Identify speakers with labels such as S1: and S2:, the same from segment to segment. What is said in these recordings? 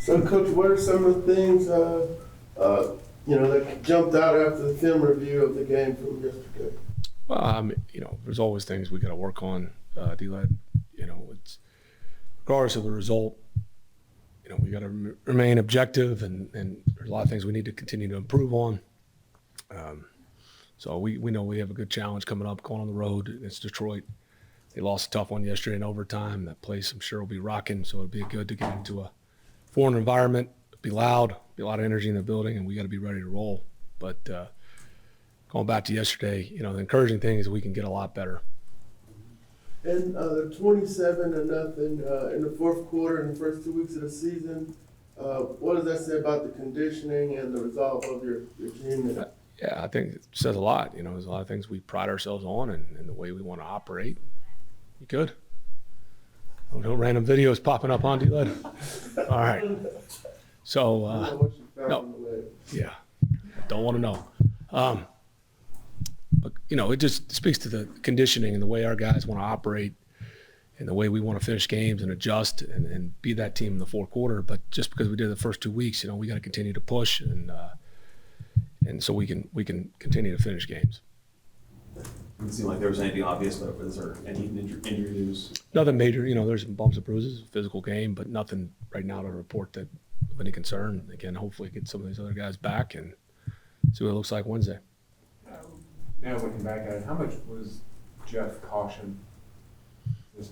S1: So, Coach, what are some of the things that jumped out after the film review of the game from yesterday?
S2: Well, there's always things we got to work on, D-Led. It's regardless of the result. We got to remain objective, and there's a lot of things we need to continue to improve on. So we know we have a good challenge coming up, going on the road against Detroit. They lost a tough one yesterday in overtime. That place, I'm sure, will be rocking. So it'll be good to get into a foreign environment. It'll be loud, be a lot of energy in the building, and we got to be ready to roll. But going back to yesterday, the encouraging thing is we can get a lot better.
S1: And the 27-0 in the fourth quarter in the first 2 weeks of the season, what does that say about the conditioning and the resolve of your team?
S2: Yeah, I think it says a lot. There's a lot of things we pride ourselves on and the way we want to operate. You good? Oh, no random videos popping up on D-Led? All right. So, no. Yeah, don't want to know. But, it just speaks to the conditioning and the way our guys want to operate and the way we want to finish games and adjust and be that team in the fourth quarter. But just because we did the first 2 weeks, we got to continue to push and so we can continue to finish games.
S3: It didn't seem like there was anything obvious, but was there any injury news?
S2: Nothing major. There's some bumps and bruises, physical game, but nothing right now to report that of any concern. Again, hopefully get some of these other guys back and see what it looks like Wednesday.
S4: Now looking back at it, how much was Jeff caution?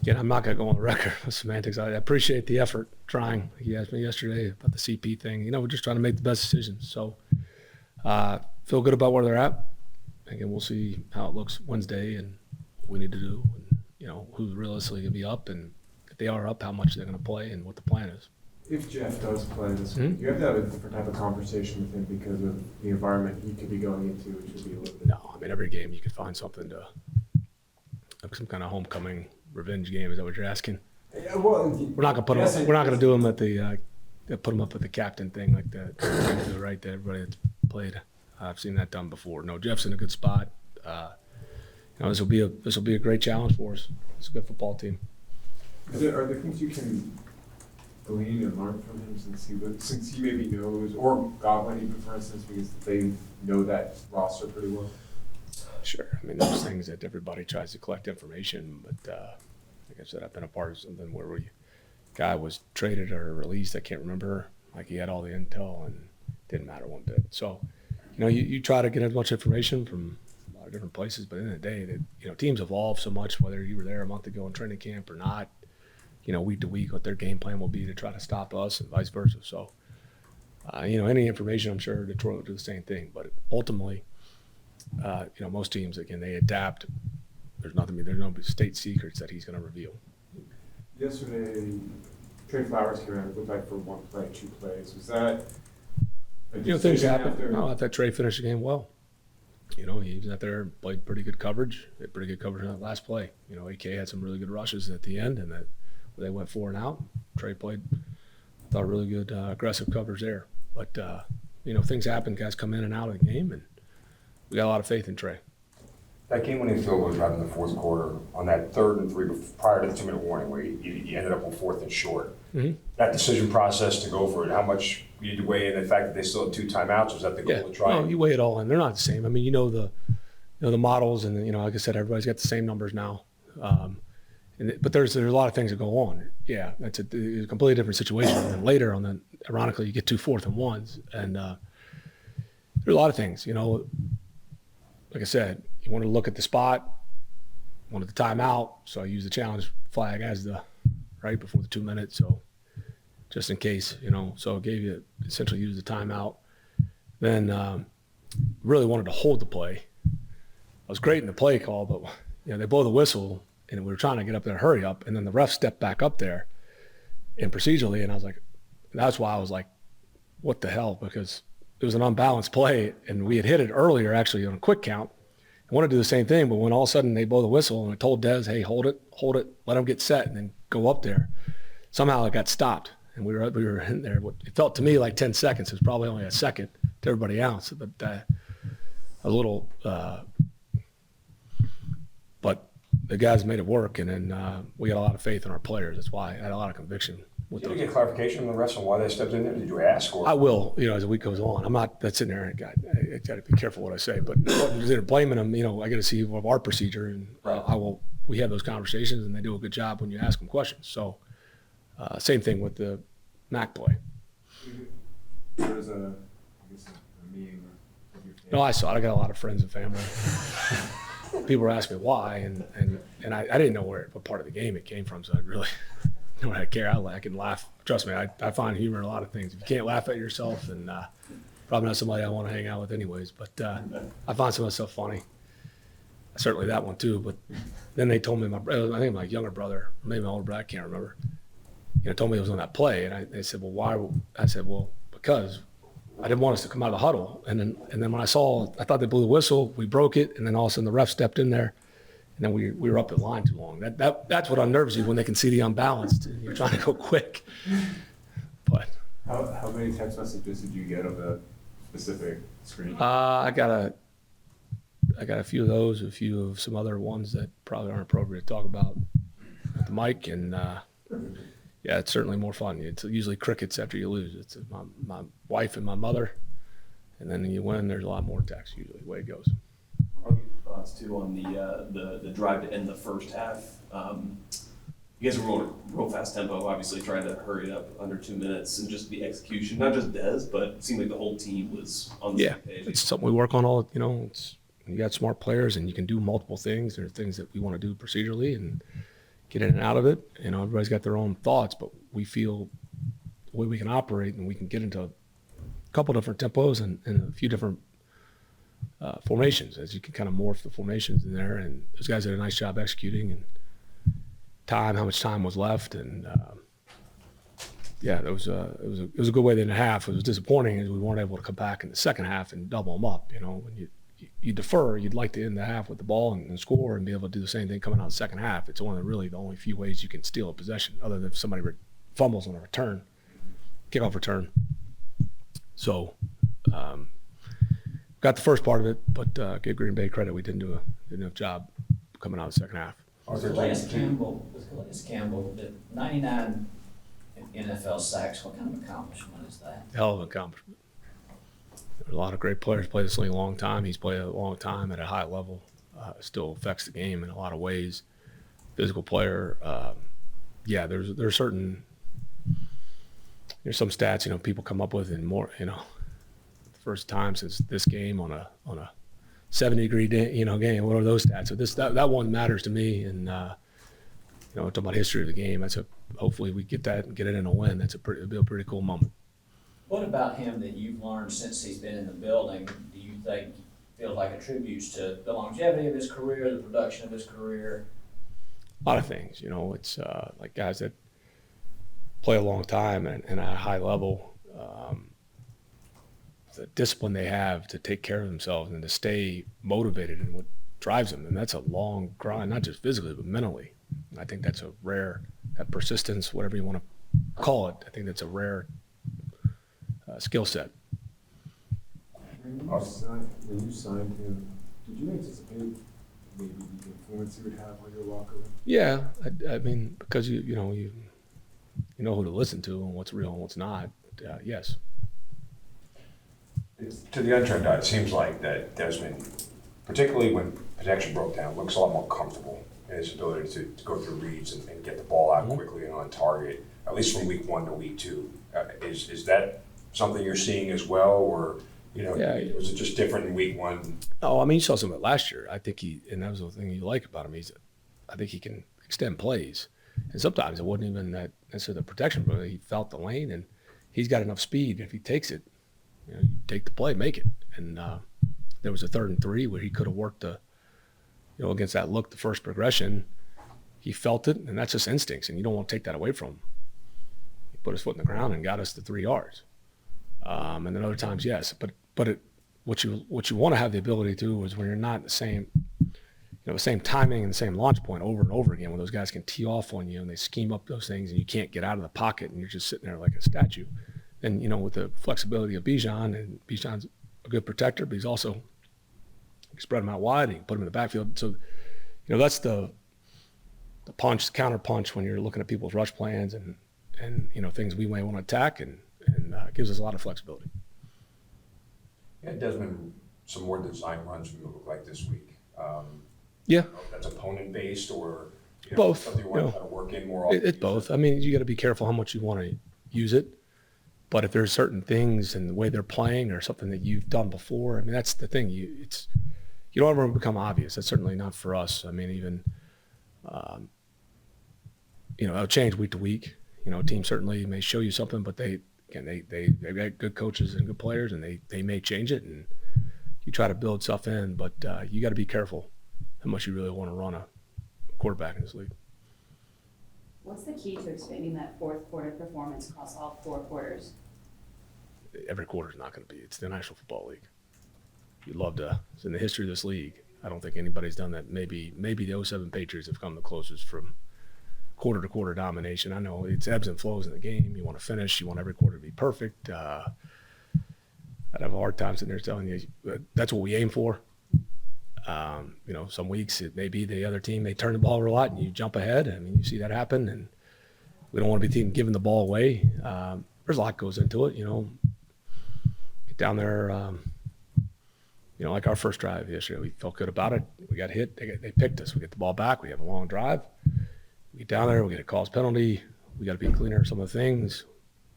S2: Again, I'm not going to go on the record with semantics. I appreciate the effort trying. He asked me yesterday about the CP thing. We're just trying to make the best decisions. So feel good about where they're at. Again, we'll see how it looks Wednesday and what we need to do and, who's realistically going to be up and if they are up, how much they're going to play and what the plan is.
S4: If Jeff does play this week, you have to have a different type of conversation with him because of the environment he could be going into, which would be a little bit.
S2: No, every game you could find something to some kind of homecoming revenge game. Is that what you're asking?
S4: Yeah, well,
S2: we're not going to put him. We're not going to do him at the put him up at the captain thing like that. Right there, everybody that's played. I've seen that done before. No, Jeff's in a good spot. This will be a great challenge for us. It's a good football team.
S4: Are there things you can glean and learn from him since he maybe knows, or Godwin even, for instance, because they know that roster pretty well?
S2: Sure. There's things that everybody tries to collect information, but like I said, I've been a part of something where guy was traded or released. I can't remember. Like he had all the intel and it didn't matter one bit. So, you try to get as much information from a lot of different places, but at the end of the day, teams evolve so much, whether you were there a month ago in training camp or not, week to week, what their game plan will be to try to stop us and vice versa. So, any information, I'm sure Detroit will do the same thing, but ultimately, most teams, again, they adapt. There's no state secrets that he's going to reveal.
S4: Yesterday, Trey Flowers came out, it looked like for one play, 2 plays. Was that
S2: things happen. I thought Trey finished the game well. He was out there, played pretty good coverage. Had pretty good coverage on that last play. AK had some really good rushes at the end, and that they went 4 and out. Trey played, thought really good aggressive coverage there. But things happen. Guys come in and out of the game, and we got a lot of faith in Trey.
S5: That game-winning field goal was right in the fourth quarter on that 3rd and 3 prior to the 2-minute warning where you ended up on 4th and short. Mm-hmm. That decision process to go for it, how much you need to weigh in the fact that they still had 2 timeouts? Was that the goal to try?
S2: No, you weigh it all in. They're not the same. The models and like I said, everybody's got the same numbers now. But there's a lot of things that go on. Yeah, it's a completely different situation. And then later ironically, you get 2 4th and 1s, and there's a lot of things. Like I said, you want to look at the spot, wanted the timeout, so I used the challenge flag as the right before the 2 minutes, so just in case, so it gave you essentially used the timeout. Then really wanted to hold the play. I was great in the play call, but they blow the whistle, and we were trying to get up there, hurry up, and then the ref stepped back up there, and procedurally, and I was like, that's why I was like, what the hell, because it was an unbalanced play, and we had hit it earlier actually on a quick count. I wanted to do the same thing, but when all of a sudden they blow the whistle, and I told Dez, hey, hold it, let them get set, and then go up there. Somehow it got stopped, and we were in there. It felt to me like 10 seconds. It was probably only a second to everybody else, but a little. But the guys made it work, and then we got a lot of faith in our players. That's why I had a lot of conviction with
S5: Did you
S2: those.
S5: get clarification from the refs on why they stepped in there? Did you ask? Or
S2: I will, as the week goes on. I'm not that's sitting there and I got to be careful what I say, but they're blaming them. I got to see what our procedure, and we have those conversations, and they do a good job when you ask them questions. So, same thing with the MAC play.
S4: There's a meeting with your family.
S2: No, I saw it. I got a lot of friends and family. People were asking me why, and I didn't know what part of the game it came from, so I really don't care. I can laugh. Trust me, I find humor in a lot of things. If you can't laugh at yourself, then probably not somebody I want to hang out with anyways. But I find some of that stuff funny. Certainly that one too. But then they told me I think my younger brother, maybe my older brother, I can't remember. Told me it was on that play, and they said, "Well, why?" I said, "Well, because I didn't want us to come out of the huddle." And then when I thought they blew the whistle, we broke it, and then all of a sudden the ref stepped in there, and then we were up the line too long. That's what unnerves you when they can see the unbalanced and you're trying to go quick. But
S4: How many text messages did you get on the specific screen?
S2: I got a few of those, a few of some other ones that probably aren't appropriate to talk about at the mic, and yeah, it's certainly more fun. It's usually crickets after you lose. It's my wife and my mother, and then you win. There's a lot more text usually. The way it goes.
S3: I'll get your thoughts too on the drive to end the first half. You guys were going real fast tempo, obviously trying to hurry it up under 2 minutes, and just the execution, not just Dez, but it seemed like the whole team was on the same page.
S2: It's something we work on all. It's you got smart players and you can do multiple things. There are things that we want to do procedurally and get in and out of it. Everybody's got their own thoughts, but we feel the way we can operate and we can get into a couple different tempos and a few different formations, as you can kind of morph the formations in there. And those guys did a nice job executing, and how much time was left. And yeah, it was a good way to end the half. It was disappointing as we weren't able to come back in the second half and double them up. When you defer, you'd like to end the half with the ball and score and be able to do the same thing coming out in the second half. It's the only few ways you can steal a possession, other than if somebody fumbles on a return, kickoff return. So got the first part of it, but give Green Bay credit. We didn't do enough job coming out of the second half.
S6: With Calais Campbell, the 99 NFL sacks, what kind of accomplishment is that?
S2: Hell of an accomplishment. There are a lot of great players play this league a long time. He's played a long time at a high level. Still affects the game in a lot of ways. Physical player. There's certain. There's some stats people come up with, and more. The first time since this game on a 70-degree game. What are those stats? So that one matters to me, and talking about history of the game. Hopefully we get that and get it in a win. It'll be a pretty cool moment.
S6: What about him that you've learned since he's been in the building, do you think feels like attributes to the longevity of his career, the production of his career?
S2: A lot of things, it's like guys that play a long time and at a high level, the discipline they have to take care of themselves and to stay motivated and what drives them. And that's a long grind, not just physically, but mentally. I think that's a rare, that persistence, whatever you want to call it, I think that's a rare skill set.
S4: When you signed him, did you anticipate maybe the influence he would have on your locker room?
S2: Yeah, I mean, because you know who to listen to and what's real and what's not. Yes.
S5: To the untrained eye, it seems like that Desmond, particularly when protection broke down, looks a lot more comfortable in his ability to go through reads and get the ball out quickly and on target, at least from week 1 to week 2. Is that something you're seeing as well, or was it just different in week 1?
S2: Oh, I mean, you saw some of it last year. I think and that was the thing you like about him. I think he can extend plays, and sometimes it wasn't even that necessarily the protection, but he felt the lane, and he's got enough speed. If he takes it, you take the play, make it. And there was a 3rd and 3 where he could have worked against that look, the first progression. He felt it, and that's just instincts, and you don't want to take that away from him. He put his foot in the ground and got us to 3 yards. And then other times, yes, but what you want to have the ability to do is when you're not the same timing and the same launch point over and over again, when those guys can tee off on you and they scheme up those things and you can't get out of the pocket and you're just sitting there like a statue. And with the flexibility of Bijan, and Bijan's a good protector, but he's also, you can spread him out wide and you can put him in the backfield. So, that's the punch, the counter punch when you're looking at people's rush plans and and things we may want to attack, and gives us a lot of flexibility.
S5: Yeah, Desmond, some more design runs from you look like this week.
S2: Yeah,
S5: I don't know if that's opponent based or
S2: Both,
S5: something you want to try to work in more often.
S2: It's both. I mean, you got to be careful how much you want to use it. But if there's certain things and the way they're playing or something that you've done before, I mean, that's the thing. You don't ever become obvious. That's certainly not for us. I mean, even, it'll change week to week. A team certainly may show you something, but they've got good coaches and good players, and they may change it, and you try to build stuff in. But you got to be careful how much you really want to run a quarterback in this league.
S7: What's the key to expanding that fourth quarter performance across all 4 quarters?
S2: Every quarter is not going to be. It's the National Football League. You'd love to. It's in the history of this league. I don't think anybody's done that. Maybe the 07 Patriots have come the closest from quarter to quarter domination. I know it's ebbs and flows in the game. You want to finish. You want every quarter to be perfect. I'd have a hard time sitting there telling you that's what we aim for. Some weeks it may be the other team, they turn the ball over a lot and you jump ahead. I mean, you see that happen, and we don't want to be the team giving the ball away. There's a lot goes into it, Get down there, like our first drive yesterday, we felt good about it. We got hit. They picked us. We get the ball back. We have a long drive. We get down there. We get a calls penalty. We got to be cleaner some of the things.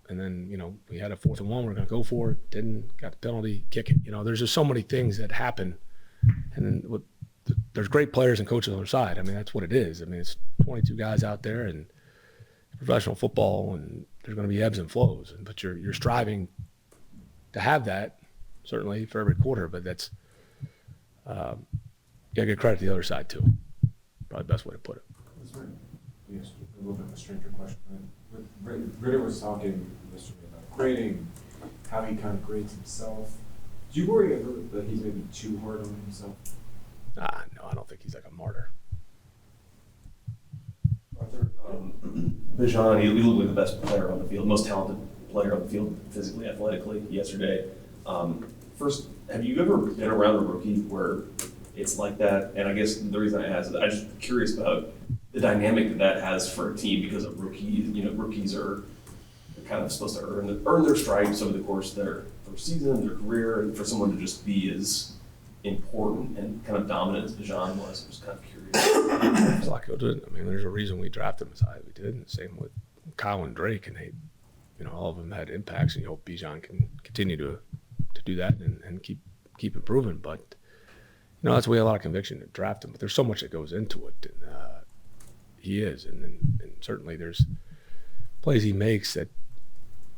S2: And then, we had a 4th and 1. We're going to go for it. Didn't. Got the penalty. Kick it. There's just so many things that happen. And then there's great players and coaches on their side. I mean, that's what it is. I mean, it's 22 guys out there and professional football, and there's going to be ebbs and flows. But you're striving to have that, certainly for every quarter. But that's you got to give credit to the other side too. Probably the best way to put it.
S4: That's right. Yes, a little bit of a stranger question. Ritter was talking yesterday about grading, how he kind of grades himself. Do you worry ever that he's maybe too hard on himself?
S2: No, I don't think he's like a martyr.
S3: Arthur, Bijan, he looked like the best player on the field, most talented player on the field, physically, athletically, yesterday. First, have you ever been around a rookie where it's like that? And I guess the reason I ask is I'm just curious about the dynamic that has for a team, because of rookies. Rookies are kind of supposed to earn their stripes over the course of their first season, their career, and for someone to just be as important and kind of dominant as Bijan was, I'm just kind of curious.
S2: There's a lot goes into it. I mean, there's a reason we drafted him as high as we did, and the same with Kyle and Drake, and they, all of them had impacts, and you hope Bijan can continue to do that and keep improving. But that's why we have a lot of conviction to draft him. But there's so much that goes into it, and he is, and certainly there's plays he makes that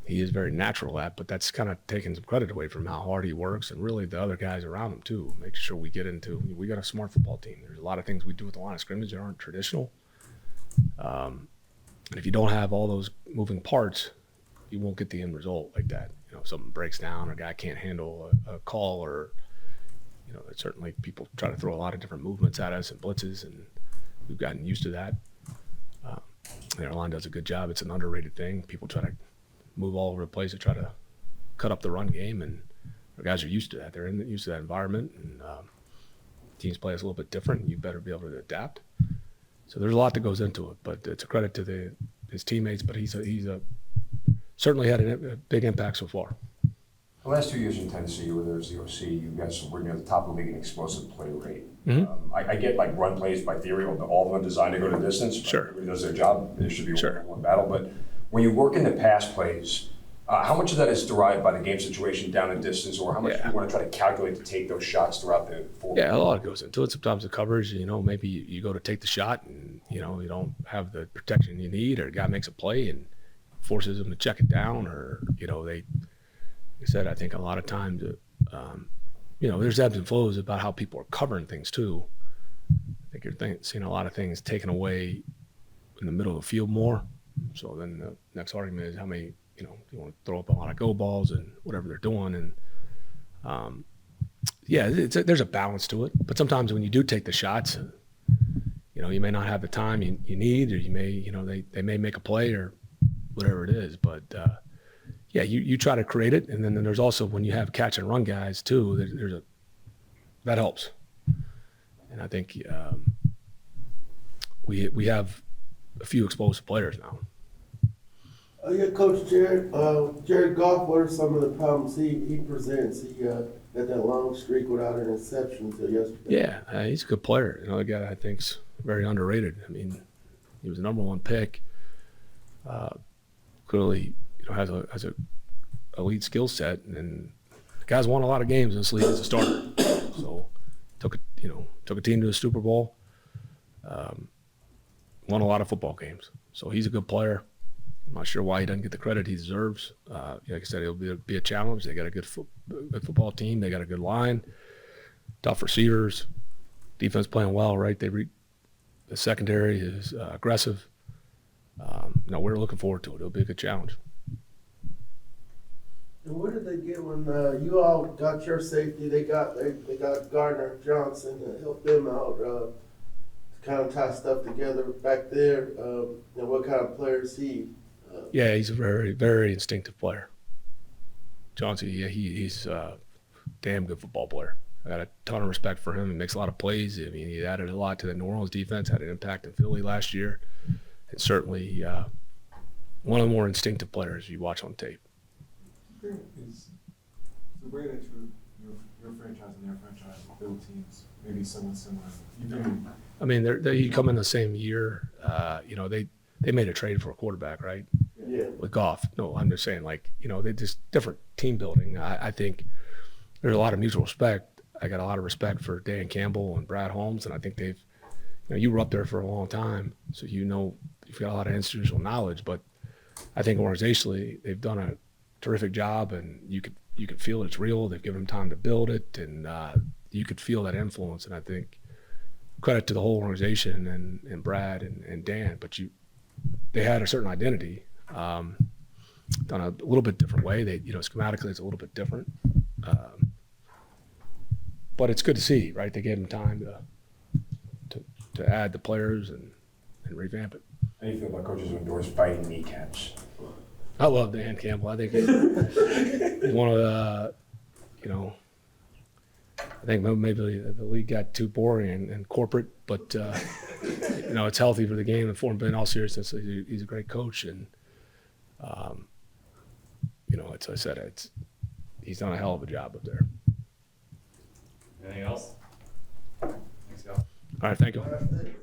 S2: he is very natural at, but that's kind of taking some credit away from how hard he works, and really the other guys around him too, making sure we got a smart football team. There's a lot of things we do at the line of scrimmage that aren't traditional. And if you don't have all those moving parts, you won't get the end result like that. If something breaks down or a guy can't handle a call, or, certainly people try to throw a lot of different movements at us and blitzes, and we've gotten used to that. Our line does a good job. It's an underrated thing. People try to move all over the place to try to cut up the run game, and our guys are used to that. They're used to that environment, and teams play us a little bit different. You better be able to adapt. So there's a lot that goes into it, but it's a credit to his teammates. But he's certainly had a big impact so far.
S5: The last 2 years in Tennessee, where there's the OC, you guys were near the top of the league in explosive play rate.
S2: Mm-hmm.
S5: I get like run plays by theory, all of them designed to go to distance.
S2: Sure.
S5: Everybody does their job. There should be
S2: Sure.
S5: one battle. But when you work in the pass plays, how much of that is derived by the game situation down in distance, or how much do you want to try to calculate to take those shots throughout the four?
S2: Yeah, a lot goes into it. Sometimes the coverage, maybe you go to take the shot and, you don't have the protection you need, or a guy makes a play and forces them to check it down, or, like I said, I think a lot of times, there's ebbs and flows about how people are covering things too. I think you're seeing a lot of things taken away in the middle of the field more. So then the next argument is how many, you want to throw up a lot of go balls and whatever they're doing. And there's a balance to it. But sometimes when you do take the shots, you may not have the time you need, or you may, they may make a play or whatever it is. But you try to create it. And then there's also, when you have catch and run guys too, that helps. And I think we have a few explosive players now.
S1: Yeah, Coach Jared, Jared Goff, what are some of the problems he presents? He, had that long streak without an interception until yesterday.
S2: Yeah, he's a good player. You know, a guy I think's very underrated. I mean, he was the number one pick. Clearly, you know, has a elite skill set, and the guy's won a lot of games in this league as a starter. So took a team to the Super Bowl. Won a lot of football games. So he's a good player. I'm not sure why he doesn't get the credit he deserves. Like I said, it'll be a challenge. They got a good football team. They got a good line, tough receivers, defense playing well, right? The secondary is aggressive. We're looking forward to it. It'll be a good challenge.
S1: And what did they get when you all got your safety? They got Gardner Johnson to help them out to kind of tie stuff together back there. And what kind of player is he?
S2: Yeah, he's a very, very instinctive player. Johnson, yeah, he's a damn good football player. I got a ton of respect for him. He makes a lot of plays. I mean, he added a lot to the New Orleans defense, had an impact in Philly last year, and certainly one of the more instinctive players you watch on tape.
S4: Is the way that your franchise and their franchise build teams maybe somewhat similar?
S2: I mean, you come in the same year. They made a trade for a quarterback, right?
S1: Yeah.
S2: With Goff. No, I'm just saying, they just different team building. I think there's a lot of mutual respect. I got a lot of respect for Dan Campbell and Brad Holmes, and I think you were up there for a long time, so you've got a lot of institutional knowledge. But I think organizationally, they've done a terrific job, and you could feel it's real. They've given them time to build it, and you could feel that influence. And I think credit to the whole organization and Brad and Dan, but they had a certain identity, done a little bit different way. Schematically it's a little bit different, but it's good to see, right? They gave them time to add the players and revamp it.
S5: How do you feel about coaches who endorse biting kneecaps?
S2: I love Dan Campbell. I think he's one of the, I think maybe the league got too boring and corporate, but it's healthy for the game and for him. But in all seriousness, he's a great coach, and as I said, he's done a hell of a job up there.
S8: Anything else? Thanks, Cal.
S2: All right, thank you.
S1: All right, thanks.